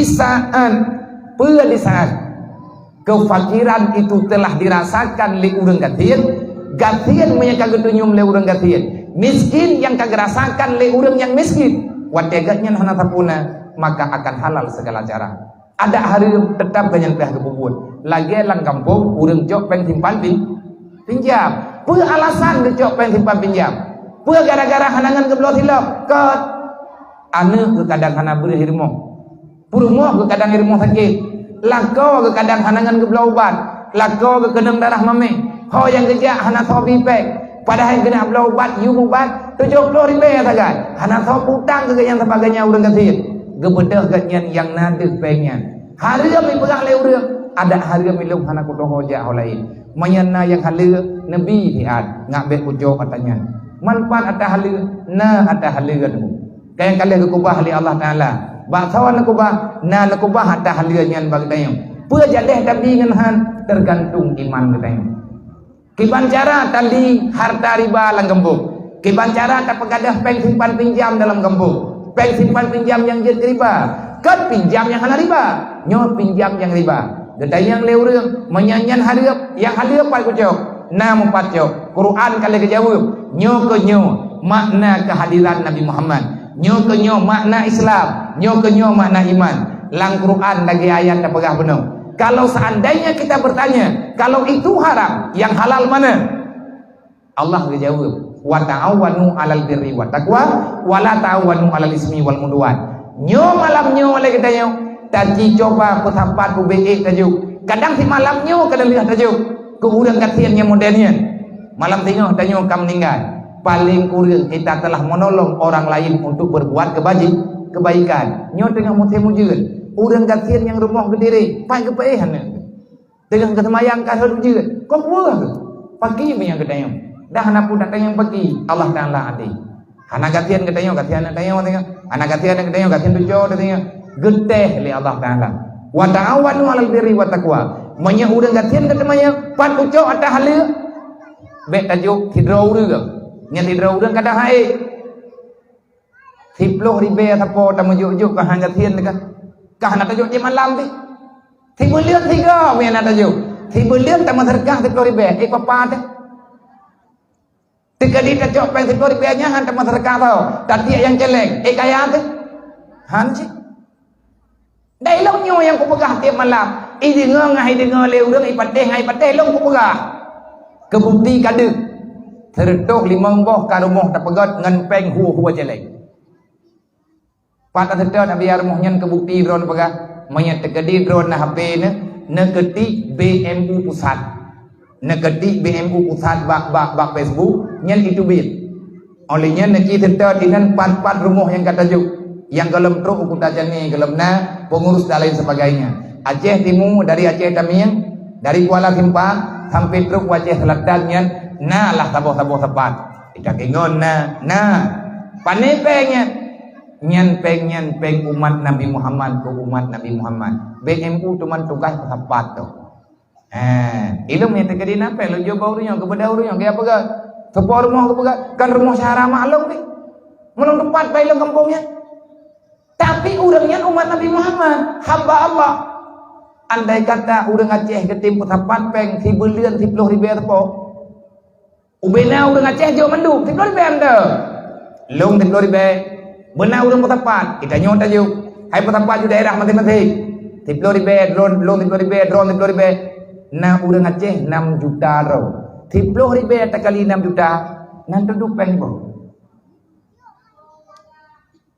di saat kefakiran itu telah dirasakan oleh urang gatian punya kagak tunyum oleh urang gatian, miskin yang kagak rasakan oleh urang yang miskin, wategatnya hana tapuna, maka akan halal segala cara. Ada hari tetap ganyan pihak kebubun lagi lang kampung urang jok peng simpan pinjam alasan ke jok peng simpan pinjam gara-gara hanangan kebelah hilap ke anu ke kadang hana beri hirmo purmo ke kadang hirmo sakit lako ke kadang hanangan kebelah obat lako ke kedeng darah mame ho yang kerja hana sobi pek padahal kena belah obat yu obat 70 ribu saja hana sob utang ke yang sebagainya urang kasih gebedah ganyan yang nadek pengen hari kami pegang leurang ada hari kami leuh hana kudoh hoja lain mayana yang halir nabi diat ngabek ujo katanya manfaat ada halir na ada halir nu kayak kali ke kubah li Allah taala baksawan kubah na kubah ada halirnya bagdayang pua jadeh tapi ngan tergantung iman katanya kiban cara tali harta riba lang gembuk kiban cara tak pegadah peng simpan pinjam dalam gembuk peng simpan pinjam yang jadi riba kan pinjam yang hana riba nyo pinjam yang riba gedai yang leurang menyanyian harap yang harap pai kucok na mumpat cok Quran kali kejawab nyo ke nyo makna kehadiran Nabi Muhammad nyo ke nyo makna Islam nyo ke nyo makna iman lang Quran lagi ayat dah pegah benar kalau seandainya kita bertanya kalau itu haram yang halal mana Allah kejawab wa ta'awanu 'alal birri wat taqwa wa la ta'awanu 'alal ismi wal mudwan nyo malam nyo oleh kita nyo taji coba kutampat UBE tajuk kadang si malam nyo kadang lihat tajuk ke urang katiannya modelnya malam tengok tanya kam meninggal paling kurang kita telah menolong orang lain untuk berbuat kebaikan nyo tengah musim-musim urang katian yang rumah kediri pai kepehan tengah kesemayang ka hudujud kok buah pagi yang kedayang dah hana pun datang yang pergi Allah Taala adi hana gatian katanya anak gatian katanya gatian tujuh katanya geteh li Allah Taala wa ta'awanu 'alal birri wat taqwa manya urang gatian katanya pan uco ada haleu be tajuk hidro urang nya hidro urang kada hae 10 ribu sapo tamujuk-juk ka hana gatian ka hana tajuk je malam ti tibulian tiga me hana tajuk tibulian tamu serkah 10 ribu papa teh Tika di kacok peng 10 ribunya hantar masyarakat tau. Tadi yang celeng, kaya tu, hanci. Dah long nyo yang kupegah tiap malam. Idi ngah leurang ipateh long kupegah. Kebukti kadek. Tertuk 5 boh karumuh tapegot ngan peng hua celeng. Patah tertuk nak biar muhnya kebukti drone pegah. Menyat tekedi drone na HP ne ketik BMU pusat. Negeri BMU pusat bak Facebook nyen itu bit olehnya neki tenta dengan 4 rumah yang kata juk yang gelem truk ukuta jani gelemna pengurus dan lain sebagainya Aceh Timur dari Aceh Tamiang dari Kuala Simpang sampai truk Aceh Selatan nyen nah lah saboh sepat kita kengon nah panepengnya nyen peng umat Nabi Muhammad ke umat Nabi Muhammad BMU cuman tugas sepat tu ilmu yang terjadi napa lo jauh barunya kepada orang kayak apa gak sepuluh rumah kan rumah syara maklum ni menung tempat baik lo kampungnya tapi orangnya umat Nabi Muhammad hamba Allah andai kata orang Aceh ketim tempat peng 10 ribu apa ubena orang Aceh jauh mendu 10 ribu anda long 10 ribu benar orang tempat kita nyota jauh hai tempat di daerah masing-masing 10 ribu long 10 ribu na urang Aceh 6 juta ro 10 ribu tak kali 6 juta nan duduk peng bo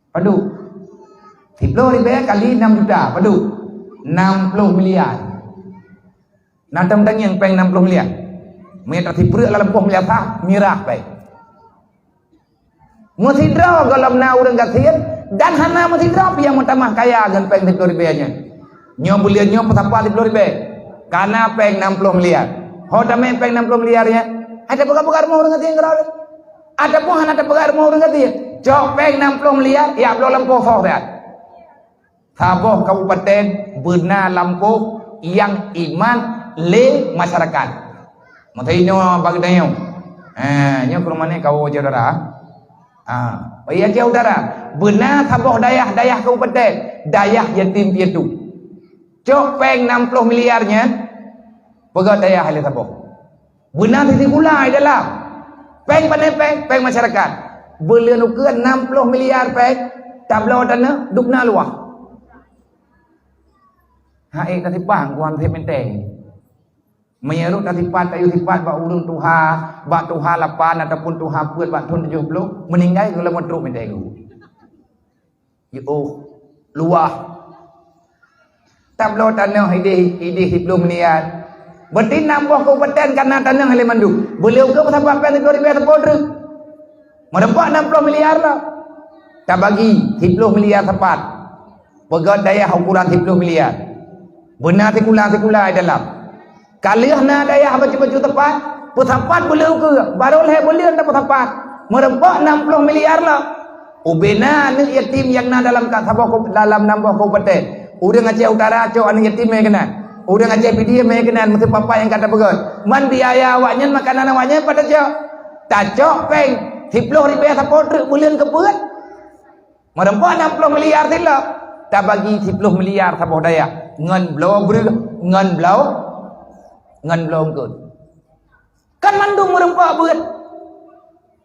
padu 10 ribu kali 6 juta padu 60 miliar na tam tang yang peng 60 miliar meta tiprek dalam 10 miliar tah mirah baik musidra galam na urang gatian dan hana musidra yang mutamah kaya gan peng 10 ribu nya nyo bulian nyo petapa 10 ribu karena peng 60 miliar. Ho dame peng 60 miliar ya. Ada pegar mau orang ngati ngrau. Ada pun ada pegar mau orang ngati. Cok peng 60 miliar ya belum lampu soh dah. Saboh kabupaten beuna lampu yang iman le masyarakat. Matainyo bagdayo. Nyo ke rumahnya kau saudara. Oh iya jauh udara. benar taboh dayah kabupaten, dayah yatim piatu. Cok peng 60 miliarnya, pegat dayah hal taboh. Benar titik mulai dalam. Peng pandai peng masyarakat. Beliau nukeun 60 miliar peng, tablau tanah dukna luah. Hae katipang kuan teh menteng. Menyerut tatipat ayu tipat ba urang tuha, ba tuha 8 ataupun tuha peut ba tahun 70 meninggal kalau motruk menteng. Yo luah. Tablau tanah ide 10 miliar. Berarti nambah kabupaten karena tanah hale mandu. Beliau ke pasal pen 2000 terpodrek. Merempak 60 miliar lah. Tak bagi 10 miliar tepat. Pegat daya ukuran 10 miliar. Benar sekula dalam. Kaliah na daya baju tepat, pesapat beliau ke, baru leh beliau tak pesapat. Merempak 60 miliar lah. Ubena ni yatim yang na dalam dalam nambah kabupaten. Urang Aceh Utara cok anu yatim mai kena. Urang Aceh PD mai kena mesti papa yang kata pegot. Man biaya awaknya makanan awaknya pada cok. Tak cok peng 10 ribu sapodrek bulan ke peut. Merempak 60 miliar tilap. Tak bagi 10 miliar saboh daya. Ngan blau ke. Kan mandung merempak beut.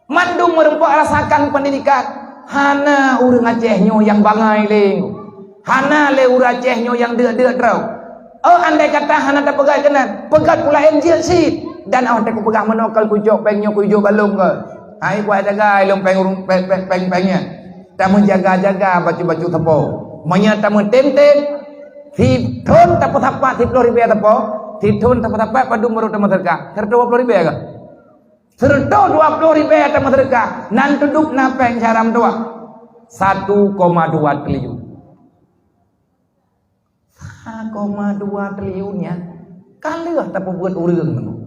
Mandung merempak rasakan pendidikan. Hana urang Aceh nyo yang bangai leng. Hana le urang Aceh nyo yang deuk trau. Andai kata hana tak pegat kenan, pegat pula enjil sit. Dan tak pegang menokal kujok pengnya kujok balung ke. Hai buat jaga ilung pengnya. Tamu jaga baju tepo. Menyata tem-tem. Si thon tak tapat 10 ribu tepo. Si thon tak tapat padu merut masyarakat. Serta 20 ribu ke? Serta 20 ribu masyarakat. Nan duduk na peng caram tua. 1,2 triliun. 1,2 triliunnya kalah tak buat urang.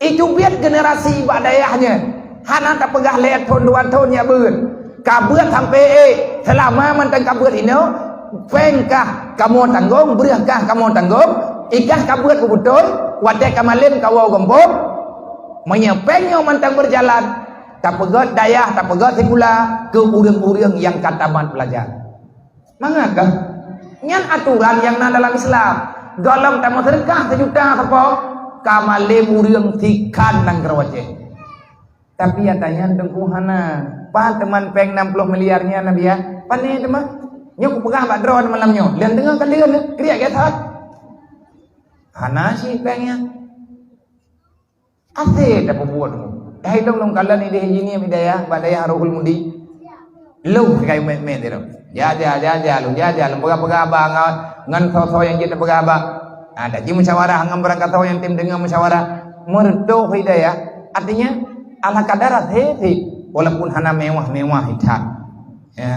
Itu biar generasi badayahnya. Hana tak pegah lihat tahun 2 tahun ya beun. Kabeut sampai selama mentang kabeut ini, pengkah kamu tanggung, berkah kamu tanggung, ikah kabeut betul, wadai kamalin kawau gembok, menyepengnya mentang berjalan. Tak pegat dayah, tak pegat sekula ke urang-urang yang kataman pelajar. Mangakah? Nyan aturan yang na dalam Islam. Dalam tamu sedekah 1 juta apa? Kamale muriang tikan nang Aceh. Tapi katanya tengku hana. Pan teman peng 60 miliarnya nabi ya. Pane teman. Nyo ku pegah bak drone malamnya. Lian tengah kalian kriak ke tak. Hana si pengnya. Ate tak buat. Dai dong kalian ni deh ini bidaya badaya Rohul Mundi. Lu kai men dia. Ya lu pegah bang ngan so yang kita pegah bang. Ada ji musyawarah ngam berangkat yang tim dengan musyawarah merdo hidayah. Artinya ala kadar hati walaupun hana mewah hitam. Ya.